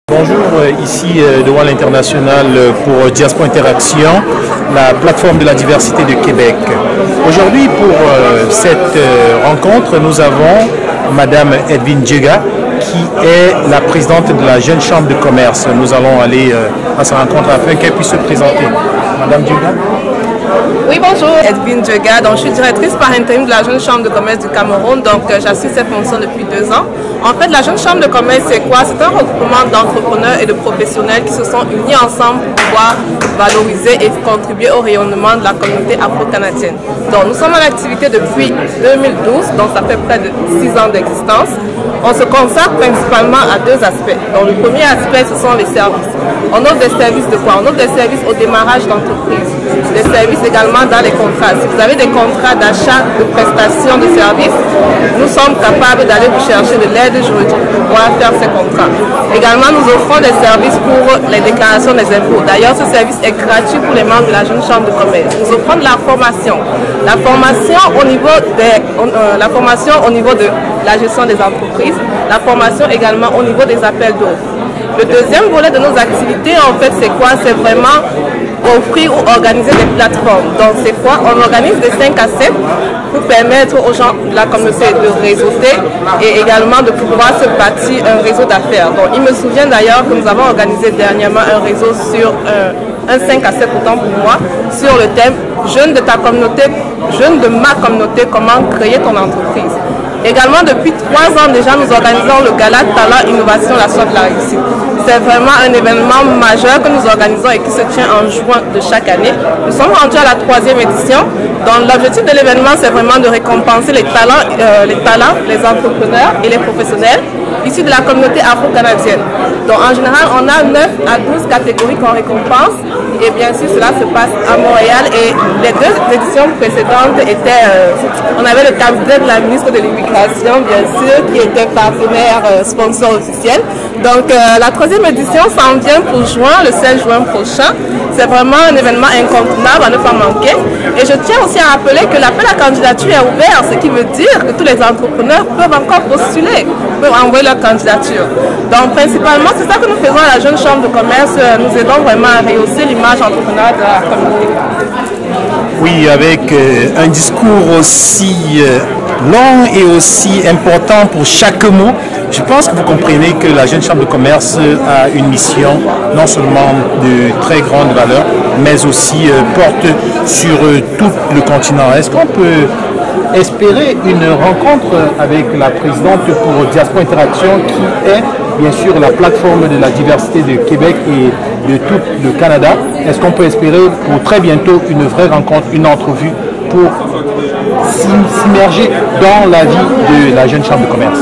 Bonjour, ici de Wall International pour Diaspora Interaction, la plateforme de la diversité de Québec. Aujourd'hui, pour cette rencontre, nous avons Madame Edwin Djega, qui est la présidente de la Jeune Chambre de Commerce. Nous allons aller à sa rencontre afin qu'elle puisse se présenter. Madame Djega. Oui, bonjour, Edwin Djega. Donc, je suis directrice par intérim de la Jeune Chambre de Commerce du Cameroun. Donc, j'assure cette fonction depuis 2 ans. En fait, la Jeune Chambre de Commerce, c'est quoi? C'est un regroupement d'entrepreneurs et de professionnels qui se sont unis ensemble pour pouvoir valoriser et contribuer au rayonnement de la communauté afro-canadienne. Donc, nous sommes en activité depuis 2012, donc ça fait près de 6 ans d'existence. On se consacre principalement à 2 aspects. Donc, le premier aspect, ce sont les services. On offre des services de quoi? On offre des services au démarrage d'entreprise, des services également dans les contrats. Si vous avez des contrats d'achat, de prestations, de services, nous sommes capables d'aller vous chercher de l'aide juridique pour pouvoir faire ces contrats. Également, nous offrons des services pour les déclarations des impôts. D'ailleurs, ce service est gratuit pour les membres de la Jeune Chambre de Commerce. Nous offrons de la formation. La formation au niveau de la gestion des entreprises, la formation également au niveau des appels d'offres. Le deuxième volet de nos activités, en fait, c'est quoi? C'est vraiment offrir ou organiser des plateformes. Donc, c'est quoi? On organise des 5 à 7 pour permettre aux gens de la communauté de réseauter et également de pouvoir se bâtir un réseau d'affaires. Donc, il me souvient d'ailleurs que nous avons organisé dernièrement un réseau sur un 5 à 7 autant pour moi, sur le thème « Jeunes de ta communauté, jeunes de ma communauté, comment créer ton entreprise ». Également, depuis 3 ans déjà, nous organisons le Gala Talent Innovation, la soie de la réussite. C'est vraiment un événement majeur que nous organisons et qui se tient en juin de chaque année. Nous sommes rendus à la 3e édition. Donc, l'objectif de l'événement, c'est vraiment de récompenser les talents, les entrepreneurs et les professionnels issus de la communauté afro-canadienne. Donc, en général, on a 9 à 12 catégories qu'on récompense. Et bien sûr, cela se passe à Montréal. Et les 2 éditions précédentes étaient... on avait le cabinet de la ministre de l'Immigration, bien sûr, qui était partenaire sponsor officiel. Donc, la 3e édition s'en vient pour juin, le 16 juin prochain. C'est vraiment un événement incontournable à ne pas manquer. Et je tiens aussi à rappeler que l'appel à candidature est ouvert, ce qui veut dire que tous les entrepreneurs peuvent encore postuler, peuvent envoyer leur candidature. Donc, principalement, c'est ça que nous faisons à la Jeune Chambre de Commerce. Nous aidons vraiment à rehausser l'image entrepreneuriale de la communauté. Oui, avec un discours aussi long et aussi important pour chaque mot, je pense que vous comprenez que la Jeune Chambre de Commerce a une mission non seulement de très grande valeur, mais aussi porte sur tout le continent. Est-ce qu'on peut espérer une rencontre avec la présidente pour Diaspora Interaction, qui est bien sûr la plateforme de la diversité de Québec et de tout le Canada? Est-ce qu'on peut espérer pour très bientôt une vraie rencontre, une entrevue pour s'immerger dans la vie de la Jeune Chambre de Commerce?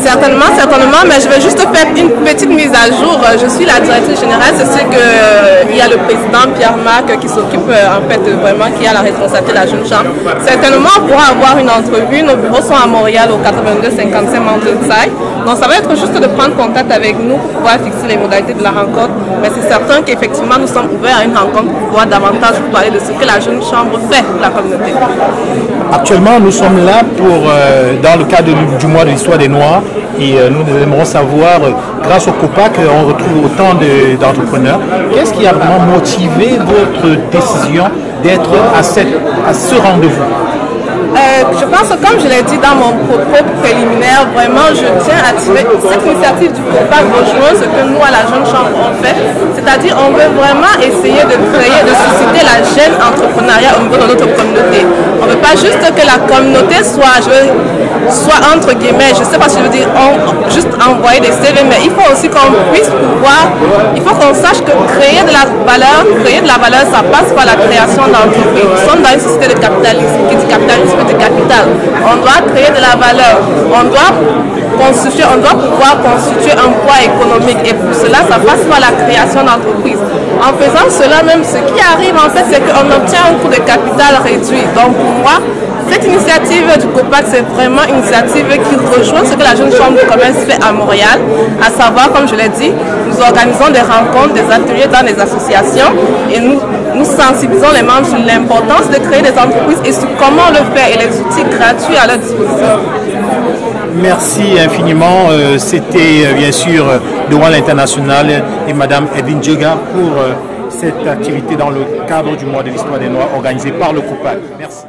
Certainement, certainement, mais je vais juste faire une petite mise à jour. Je suis la directrice générale, c'est sûr qu'il y a le président Pierre-Marc qui s'occupe en fait vraiment, qui a la responsabilité de la Jeune Chambre. Certainement, on pourra avoir une entrevue. Nos bureaux sont à Montréal au 8255 Mountainside. Donc ça va être juste de prendre contact avec nous pour pouvoir fixer les modalités de la rencontre. Mais c'est certain qu'effectivement, nous sommes ouverts à une rencontre pour pouvoir davantage parler de ce que la Jeune Chambre fait pour la communauté. Actuellement, nous sommes là dans le cadre du mois de l'histoire des Noirs, et nous aimerons savoir, grâce au COPAC, on retrouve autant d'entrepreneurs. Qu'est-ce qui a vraiment motivé votre décision d'être à ce rendez-vous? Je pense que, comme je l'ai dit dans mon propos préliminaire, vraiment je tiens à tirer cette initiative du COPAC rejoint ce que nous à la Jeune Chambre on fait, c'est-à-dire on veut vraiment essayer de créer, de susciter la jeune entrepreneuriat au niveau de notre communauté. On ne veut pas juste que la communauté soit entre guillemets, je ne sais pas si je veux dire juste envoyer des CV, mais il faut aussi qu'on puisse pouvoir, il faut qu'on sache que créer de la valeur, ça passe par la création d'entreprises. Nous sommes dans une société de capitalisme, qui dit capitalisme de capital. On doit créer de la valeur, on doit pouvoir constituer un poids économique, et pour cela, ça passe par la création d'entreprises. En faisant cela, même ce qui arrive en fait, c'est qu'on obtient un coût de capital réduit. Donc pour moi, cette initiative du COPAC, c'est vraiment une initiative qui rejoint ce que la Jeune Chambre de Commerce fait à Montréal, à savoir, comme je l'ai dit, nous organisons des rencontres, des ateliers dans des associations, et nous sensibilisons les membres sur l'importance de créer des entreprises et sur comment le faire, et les outils gratuits à leur disposition. Merci infiniment. C'était bien sûr Douala International et Madame Edine Djega pour cette activité dans le cadre du mois de l'histoire des Noirs organisé par le COUPAC. Merci.